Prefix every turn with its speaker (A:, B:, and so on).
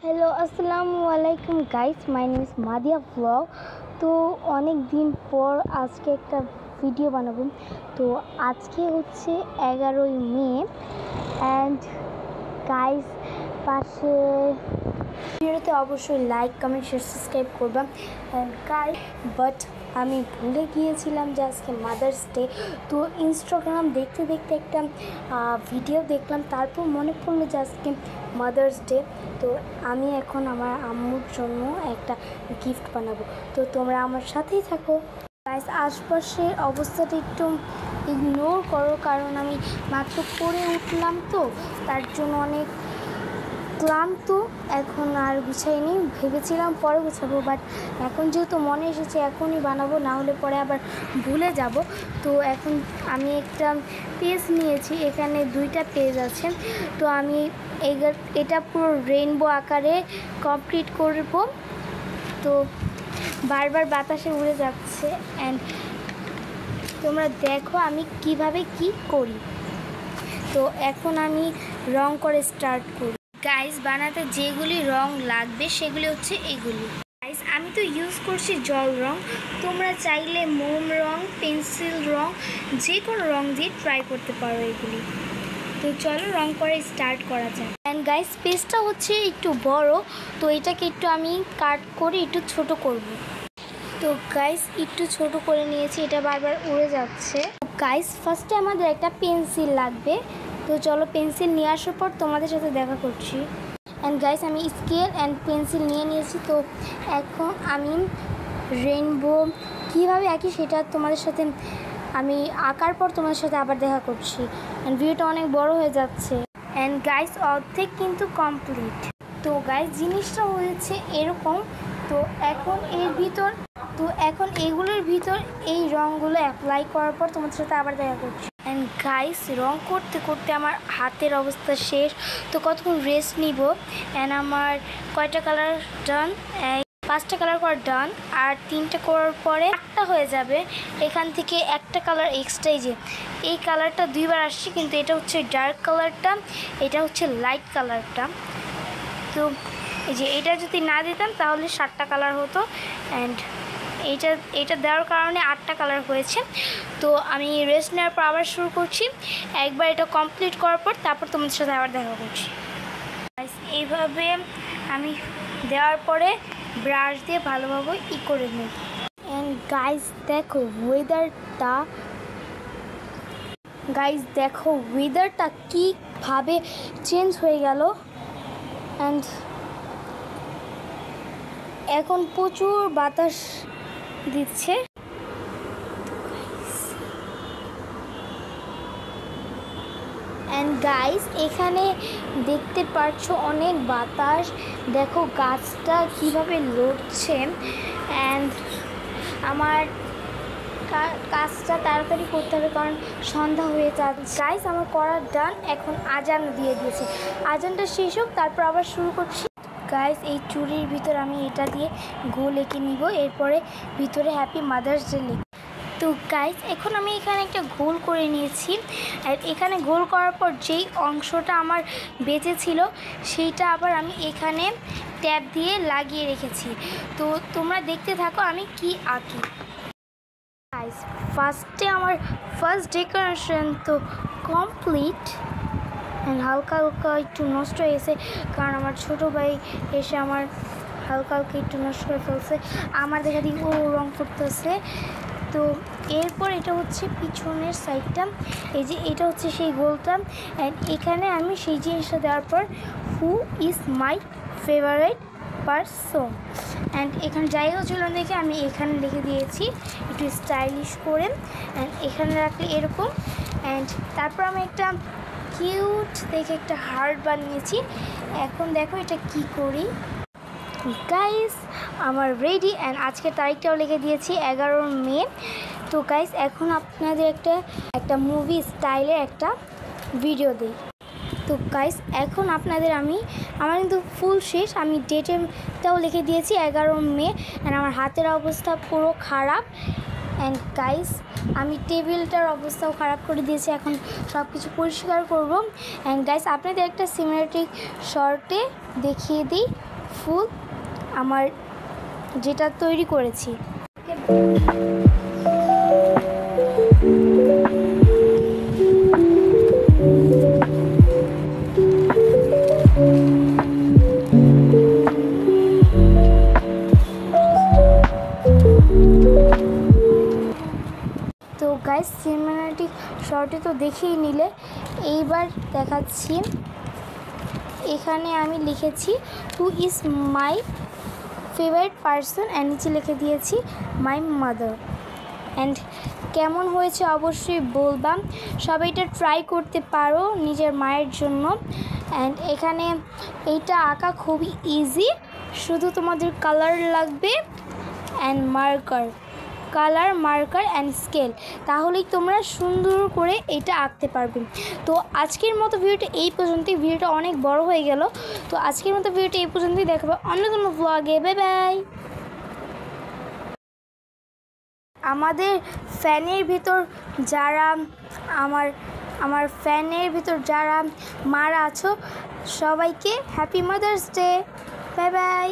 A: Hello আসসালামু আলাইকুম guys, my name is Madiya blog. তো অনেক দিন পর আজকে একটা ভিডিও বানাবো। তো আজকে হচ্ছে 11ই মে অ্যান্ড গাইস পাশে ভিডিওতে অবশ্যই লাইক কমেন্ট শেয়ার সাবস্ক্রাইব করবা অ্যান্ড গাইস বাট আমি ভুলে গিয়েছিলাম যে আজকে মাদার্স ডে। তো ইনস্টাগ্রাম দেখতে দেখতে একটা ভিডিও দেখলাম, তারপর মনে পড়লো যে আজকে মাদার্স ডে। তো আমি এখন আমার আম্মুর জন্য একটা গিফট বানাবো, তো তোমরা আমার সাথেই থাকো গাইস। আশপাশের অবস্থাটা একটু ইগনোর করো, কারণ আমি মাত্র পড়ে উঠলাম, তো তার জন্য অনেক ক্লান্ত। এখন আর গুছাইনি, ভেবেছিলাম পরে গুছাবো, বাট এখন যেহেতু মনে এসেছে এখনই বানাবো, না হলে পরে আবার ভুলে যাব। তো এখন আমি একটা পেজ নিয়েছি, এখানে 2টা পেজ আছে। তো আমি এটা পুরো রেইনবো আকারে কমপ্লিট করব। তো বারবার বাতাসে উড়ে যাচ্ছে অ্যান্ড তোমরা দেখো আমি কিভাবে কি করি। তো এখন আমি রং করে স্টার্ট করি গাইস। বানাতে যেগুলি রং লাগবে সেগুলি হচ্ছে এগুলি গাইস। আমি তো ইউজ করছি জল রং, তোমরা চাইলে মোম রং, পেন্সিল রং, যে কোনো রং দিয়ে ট্রাই করতে পারো এগুলি। তো চলো রং করে স্টার্ট করা যায়। অ্যান্ড গাইস পেজটা হচ্ছে একটু বড়, তো এটাকে একটু আমি কাট করে একটু ছোট করব। তো গাইস একটু ছোট করে নিয়েছি, এটা বারবার উড়ে যাচ্ছে। গাইস ফার্স্টে আমাদের একটা পেন্সিল লাগবে, তো চলো পেন্সিল নিয়ে আসার পর তোমাদের সাথে দেখা করছি। অ্যান্ড গাইস আমি স্কেল অ্যান্ড পেন্সিল নিয়ে নিয়েছি। তো এখন আমি রেইনবো কীভাবে আঁকি সেটা তোমাদের সাথে আমি আঁকার পর তোমাদের সাথে আবার দেখা করছি। অ্যান্ড ভিডিওটা অনেক বড় হয়ে যাচ্ছে। অ্যান্ড গাইস অর্ধেক কিন্তু কমপ্লিট। তো গাইস জিনিসটা হয়েছে এরকম। তো এখন এগুলোর ভিতর এই রঙগুলো অ্যাপ্লাই করার পর তোমাদের সাথে আবার দেখা করছি। অ্যান্ড গাইস রং করতে করতে আমার হাতের অবস্থা শেষ, তো কতক্ষণ রেস্ট নিব। অ্যান্ড আমার কয়টা কালার ডান, 5টা কালার করা ডান, আর 3টা করার পরে 8টা হয়ে যাবে। এখান থেকে একটা কালার এক্সট্রাই, যে এই কালারটা 2বার আসছে, কিন্তু এটা হচ্ছে ডার্ক কালারটা, এটা হচ্ছে লাইট কালারটা। তো এই যে এটা যদি না দিতাম তাহলে 7টা কালার হতো, অ্যান্ড এটা দেওয়ার কারণে 8টা কালার হয়েছে। তো আমি রেস্ট নেওয়ার পর আবার শুরু করছি। একবার এটা কমপ্লিট করার পর তারপর তোমাদের সাথে আবার দেখা করছি। এইভাবে আমি দেওয়ার পরে ব্রাশ দিয়ে ভালোভাবে করে নিই। অ্যান্ড গাইস দেখো ওয়েদারটা কীভাবে চেঞ্জ হয়ে গেল। অ্যান্ড এখন প্রচুর বাতাস দিচ্ছে। অ্যান্ড গাইস এখানে দেখতে পাচ্ছ অনেক বাতাস, দেখো গাছটা কিভাবে লড়ছে। অ্যান্ড আমার কাজটা তাড়াতাড়ি করতে হবে, কারণ সন্ধ্যা হয়ে যাচ্ছে। গাইস আমার করা ডান, এখন আজান দিয়ে দিয়েছে, আজানটা শেষ হোক তারপর আবার শুরু করছি। গাইস এই চুড়ির ভিতর আমি এটা দিয়ে গোল এঁকে নিব, এরপরে ভিতরে হ্যাপি মাদার্স ডে লিখ। তো গাইস এখন আমি এখানে একটা গোল করে নিয়েছি, আর এখানে গোল করার পর যেই অংশটা আমার বেঁচে ছিল সেইটা আবার আমি এখানে ট্যাপ দিয়ে লাগিয়ে রেখেছি। তো তোমরা দেখতে থাকো আমি কি আঁকি। গাইস ফার্স্টে আমার ফার্স্ট ডেকোরেশন তো কমপ্লিট। অ্যান্ড হালকা হালকা একটু নষ্ট হয়ে গেছে, কারণ আমার ছোটো ভাই এসে আমার হালকা হালকা একটু নষ্ট করে ফেলছে, আমার দেখা দিই ও রং করতেছে। তো এরপর এটা হচ্ছে পিছনের সাইডটা, এই যে এটা হচ্ছে সেই গোলটা। অ্যান্ড এখানে আমি সেই জিনিসটা দেওয়ার পর who is my favourite person. And এখানে জায়গা ছিল দেখে আমি এখানে লিখে দিয়েছি একটু স্টাইলিশ করে। অ্যান্ড এখানে রাখলে এরকম। অ্যান্ড তারপর আমি একটা কিউট দেখে একটা হার্ট বানিয়েছি। এখন দেখো এটা কি করি। গাইস আমার রেডি, অ্যান্ড আজকের তারিখটাও লিখে দিয়েছি 11 মে। তো গাইস এখন আপনাদের একটা মুভি স্টাইলের একটা ভিডিও দিই। তো গাইস এখন আপনাদের আমার কিন্তু ফুল শেষ, আমি ডেটটাও লিখে দিয়েছি 11 মে। অ্যান্ড আমার হাতের অবস্থা পুরো খারাপ। অ্যান্ড গাইস আমি টেবিলটার অবস্থাও খারাপ করে দিয়েছি, এখন সব কিছু পরিষ্কার করব। অ্যান্ড গাইস আপনাদের একটা সিনেমেটিক শর্টে দেখিয়ে দিই ফুল আমার যেটা তৈরি করেছি। তো গাইস সিনেমাটিক শর্টে তো দেখেই নিলে, এইবার দেখাচ্ছি। এখানে আমি লিখেছি who is my favourite person and নিচে লিখে দিয়েছি মাই মাদার। অ্যান্ড কেমন হয়েছে অবশ্যই বলবা। সবাই এটা ট্রাই করতে পারো নিজের মায়ের জন্য। অ্যান্ড এখানে এইটা আঁকা খুবই ইজি, শুধু তোমাদের কালার লাগবে and colour marker and scale, তাহলেই তোমরা সুন্দর করে এটা আঁকতে পারবে। তো আজকের মতো ভিডিওটা এই পর্যন্তই। ভিডিওটা অনেক বড় হয়ে গেল, তো আজকের মতো ভিডিওটা এই পর্যন্তই। দেখাবো অন্য কোনো ব্লগে। Bye bye. আমাদের ফ্যানের ভিতর যারা আমার ফ্যানের ভিতর যারা মারা আছো, সবাইকে happy mother's day. Bye bye.